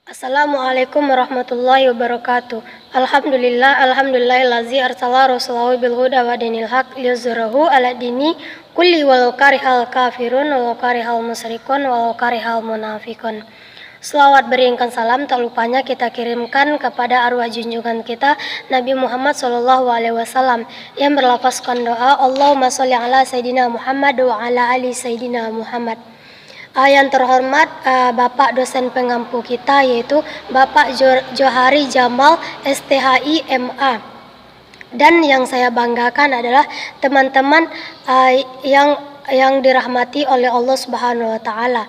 Assalamualaikum warahmatullahi wabarakatuh. Alhamdulillahillazi arsala rasulahu bil huda wa dinil haq liyuzhirahu ala dini kulli walau karihal kafirun walau karihal musyrikun walau karihal munafikun. Selawat beriringkan salam tak lupanya kita kirimkan kepada arwah junjungan kita Nabi Muhammad SAW yang berlafazkan doa Allahumma sholli ala Sayyidina Muhammad wa ala ali Sayyidina Muhammad. Yang terhormat Bapak dosen pengampu kita yaitu Bapak Johari Jamal STHI MA, dan yang saya banggakan adalah teman-teman yang dirahmati oleh Allah Subhanahu wa taala.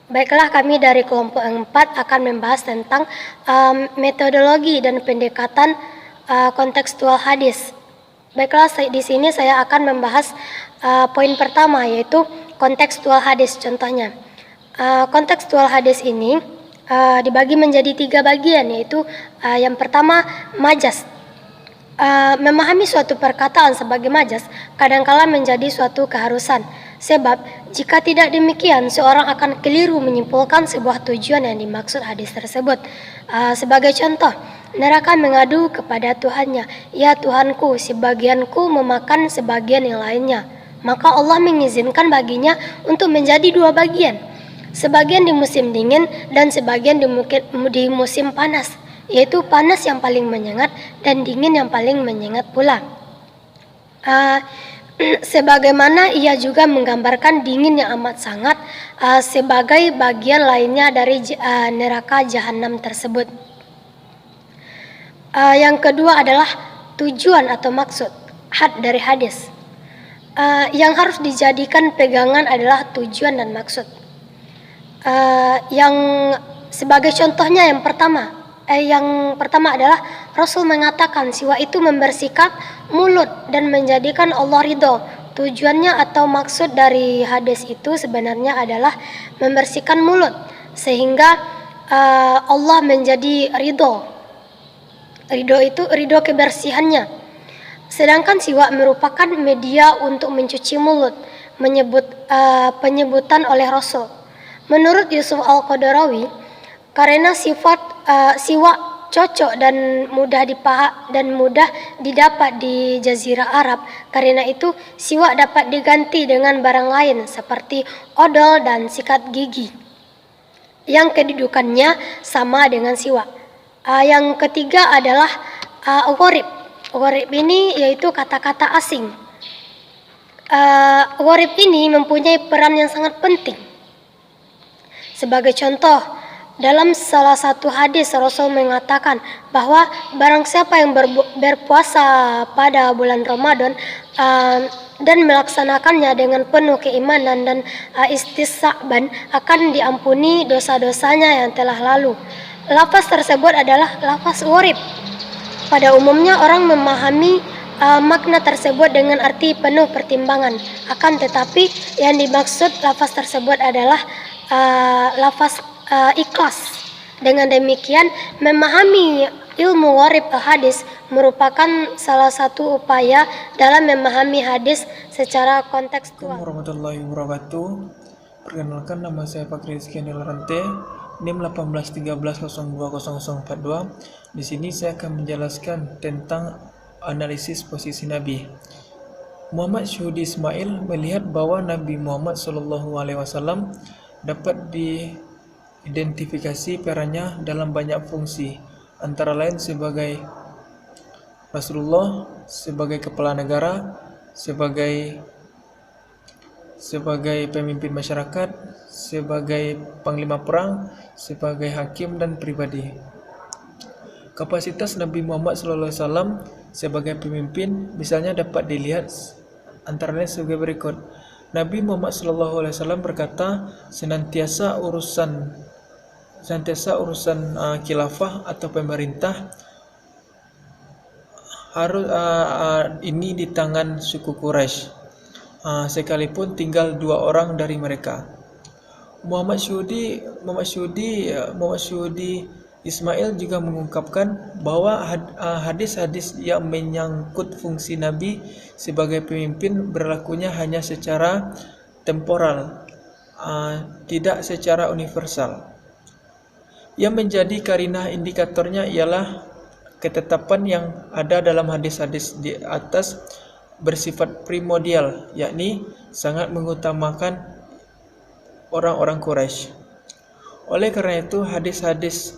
Baiklah, kami dari kelompok 4 akan membahas tentang metodologi dan pendekatan kontekstual hadis. Baiklah, di sini saya akan membahas poin pertama yaitu kontekstual hadis. Contohnya, kontekstual hadis ini dibagi menjadi 3 bagian, yaitu yang pertama majas. Memahami suatu perkataan sebagai majas kadangkala menjadi suatu keharusan, sebab jika tidak demikian seorang akan keliru menyimpulkan sebuah tujuan yang dimaksud hadis tersebut. Sebagai contoh, neraka mengadu kepada Tuhannya, "Ya Tuhanku, sebagianku memakan sebagian yang lainnya." Maka Allah mengizinkan baginya untuk menjadi 2 bagian, sebagian di musim dingin dan sebagian di musim panas, yaitu panas yang paling menyengat dan dingin yang paling menyengat pula. Sebagaimana ia juga menggambarkan dingin yang amat sangat sebagai bagian lainnya dari neraka jahanam tersebut. Yang kedua adalah tujuan atau maksud dari hadis. Yang harus dijadikan pegangan adalah tujuan dan maksud. Yang sebagai contohnya yang pertama adalah Rasul mengatakan siwak itu membersihkan mulut dan menjadikan Allah ridho. Tujuannya atau maksud dari hadis itu sebenarnya adalah membersihkan mulut sehingga Allah menjadi ridho. Ridho itu ridho kebersihannya. Sedangkan siwak merupakan media untuk mencuci mulut, penyebutan oleh Rasul. Menurut Yusuf Al-Qadarawi, karena sifat siwak cocok dan mudah didapat di Jazirah Arab, karena itu siwak dapat diganti dengan barang lain seperti odol dan sikat gigi yang kedudukannya sama dengan siwak. Yang ketiga adalah gharib. Gharib ini yaitu kata-kata asing. Gharib ini mempunyai peran yang sangat penting. Sebagai contoh, dalam salah satu hadis Rasul mengatakan bahwa barang siapa yang berpuasa pada bulan Ramadan dan melaksanakannya dengan penuh keimanan dan istisa'ban akan diampuni dosa-dosanya yang telah lalu. Lafaz tersebut adalah lafaz gharib. Pada umumnya orang memahami makna tersebut dengan arti penuh pertimbangan. Akan tetapi yang dimaksud lafaz tersebut adalah lafaz ikhlas. Dengan demikian, memahami ilmu gharib hadis merupakan salah satu upaya dalam memahami hadis secara kontekstual. Assalamualaikum warahmatullahi wabarakatuh. Perkenalkan, nama saya Pak Rizky Rante, NIM 1813020042. Di sini saya akan menjelaskan tentang analisis posisi Nabi. Muhammad Syuhudi Ismail melihat bahwa Nabi Muhammad SAW dapat diidentifikasi perannya dalam banyak fungsi, antara lain sebagai Rasulullah, sebagai kepala negara, sebagai pemimpin masyarakat, sebagai panglima perang, sebagai hakim dan pribadi. Kapasitas Nabi Muhammad SAW sebagai pemimpin misalnya dapat dilihat antara lain sebagai berikut. Nabi Muhammad SAW berkata, senantiasa urusan khilafah atau pemerintah harus ini di tangan suku Quraisy, sekalipun tinggal 2 orang dari mereka. Muhammad Syudi Ismail juga mengungkapkan bahwa hadis-hadis yang menyangkut fungsi Nabi sebagai pemimpin berlakunya hanya secara temporal, tidak secara universal. Yang menjadi karinah indikatornya ialah ketetapan yang ada dalam hadis-hadis di atas bersifat primordial, yakni sangat mengutamakan orang-orang Quraisy. Oleh karena itu hadis-hadis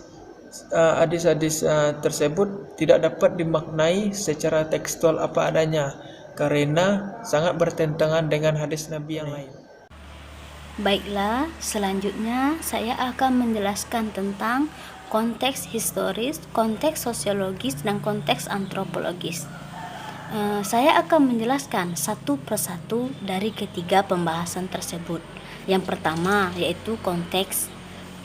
tersebut tidak dapat dimaknai secara tekstual apa adanya karena sangat bertentangan dengan hadis Nabi yang lain. Baiklah, selanjutnya saya akan menjelaskan tentang konteks historis, konteks sosiologis, dan konteks antropologis. Saya akan menjelaskan satu persatu dari ketiga pembahasan tersebut. Yang pertama yaitu konteks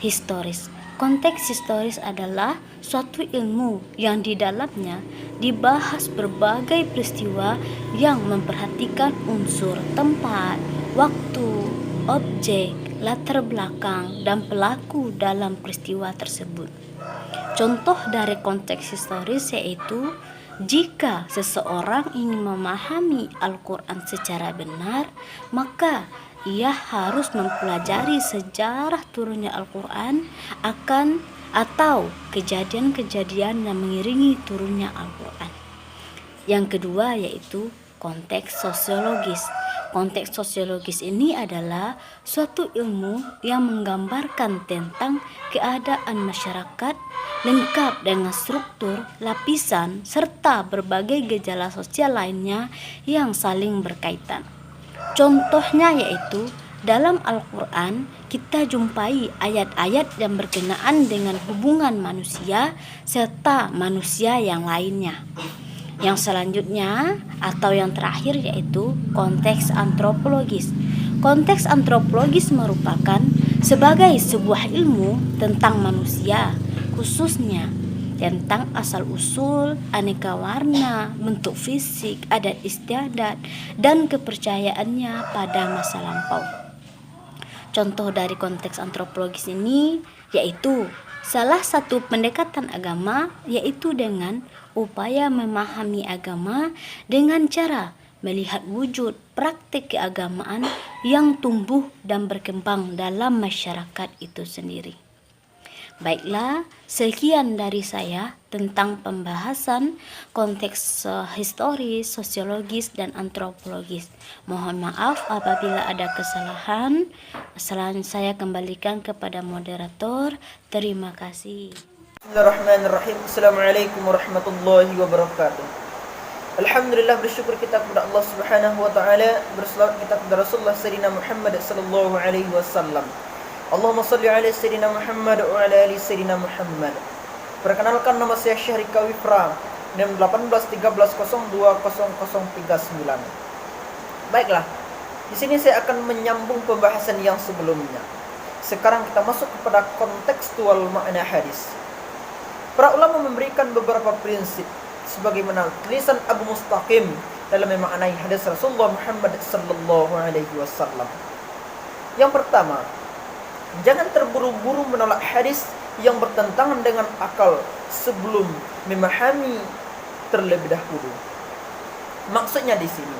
historis. Konteks historis adalah suatu ilmu yang di dalamnya dibahas berbagai peristiwa yang memperhatikan unsur tempat, waktu, objek, latar belakang, dan pelaku dalam peristiwa tersebut. Contoh dari konteks historis yaitu jika seseorang ingin memahami Al-Quran secara benar, maka ia harus mempelajari sejarah turunnya Al-Quran atau kejadian-kejadian yang mengiringi turunnya Al-Quran. Yang kedua yaitu konteks sosiologis. Konteks sosiologis ini adalah suatu ilmu yang menggambarkan tentang keadaan masyarakat lengkap dengan struktur, lapisan, serta berbagai gejala sosial lainnya yang saling berkaitan. Contohnya yaitu dalam Al-Quran kita jumpai ayat-ayat yang berkenaan dengan hubungan manusia serta manusia yang lainnya. Yang selanjutnya atau yang terakhir yaitu konteks antropologis. Konteks antropologis merupakan sebagai sebuah ilmu tentang manusia, khususnya tentang asal-usul, aneka warna, bentuk fisik, adat istiadat, dan kepercayaannya pada masa lampau. Contoh dari konteks antropologis ini yaitu salah satu pendekatan agama yaitu dengan upaya memahami agama dengan cara melihat wujud praktik keagamaan yang tumbuh dan berkembang dalam masyarakat itu sendiri. Baiklah, sekian dari saya tentang pembahasan konteks historis, sosiologis, dan antropologis. Mohon maaf apabila ada kesalahan. Selanjutnya saya kembalikan kepada moderator. Terima kasih. Bismillahirrahmanirrahim. Assalamualaikum warahmatullahi wabarakatuh. Alhamdulillah, bersyukur kita kepada Allah Subhanahu wa taala, berselawat kita kepada Rasulullah Sayyidina Muhammad sallallahu alaihi wasallam. Allahumma salli ala Sayyidina Muhammad wa ala ali Sayyidina Muhammad. Perkenalkan, nama saya Syahrika Wifra, NIM 1813020039. Baiklah, di sini saya akan menyambung pembahasan yang sebelumnya. Sekarang kita masuk kepada kontekstual makna hadis. Para ulama memberikan beberapa prinsip sebagaimana tulisan Abu Mustaqim dalam memaknai hadis Rasulullah Muhammad sallallahu alaihi wasallam. Yang pertama, jangan terburu-buru menolak hadis yang bertentangan dengan akal sebelum memahami terlebih dahulu. Maksudnya di sini,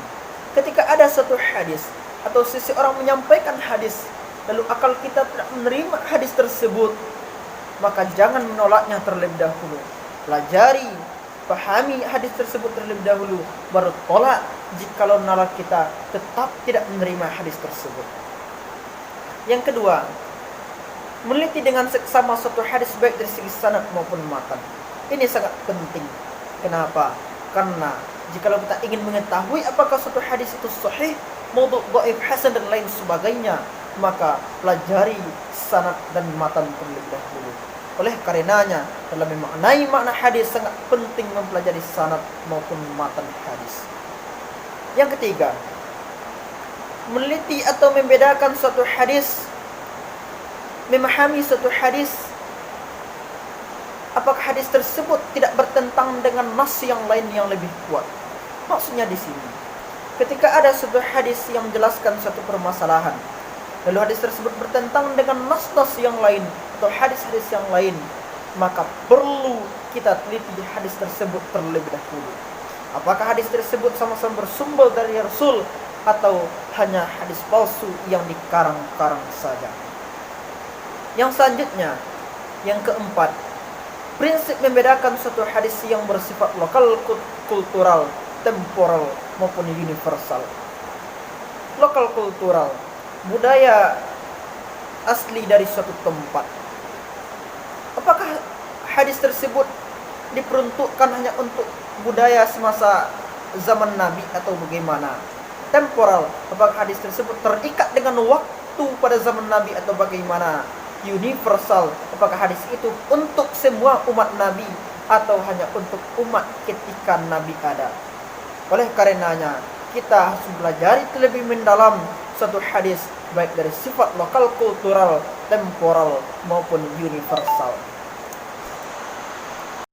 ketika ada satu hadis atau seseorang menyampaikan hadis lalu akal kita tidak menerima hadis tersebut, maka jangan menolaknya terlebih dahulu. Pelajari, pahami hadis tersebut terlebih dahulu, baru tolak jikalau nalar kita tetap tidak menerima hadis tersebut. Yang kedua, meneliti dengan seksama suatu hadis baik dari segi sanad maupun matan. Ini sangat penting. Kenapa? Karena jikalau kita ingin mengetahui apakah suatu hadis itu sahih, maudhu', dhaif, hasan dan lain sebagainya, maka pelajari sanad dan matan terlebih dahulu. Oleh karenanya, dalam memaknai makna hadis sangat penting mempelajari sanad maupun matan hadis. Yang ketiga, meneliti atau membedakan suatu hadis, memahami suatu hadis, apakah hadis tersebut tidak bertentangan dengan nas yang lain yang lebih kuat. Maksudnya di sini, ketika ada suatu hadis yang menjelaskan suatu permasalahan, lalu hadis tersebut bertentangan dengan nas-nas yang lain atau hadis-hadis yang lain, maka perlu kita teliti hadis tersebut terlebih dahulu. Apakah hadis tersebut sama-sama bersumber dari Rasul atau hanya hadis palsu yang dikarang-karang saja. Yang selanjutnya, yang keempat, prinsip membedakan suatu hadis yang bersifat lokal, kultural, temporal maupun universal. Lokal kultural, budaya asli dari suatu tempat. Apakah hadis tersebut diperuntukkan hanya untuk budaya semasa zaman Nabi atau bagaimana? Temporal, apakah hadis tersebut terikat dengan waktu pada zaman Nabi atau bagaimana? Universal, apakah hadis itu untuk semua umat Nabi atau hanya untuk umat ketika Nabi ada? Oleh karenanya, kita harus belajar terlebih mendalam suatu hadis baik dari sifat lokal, kultural, temporal maupun universal.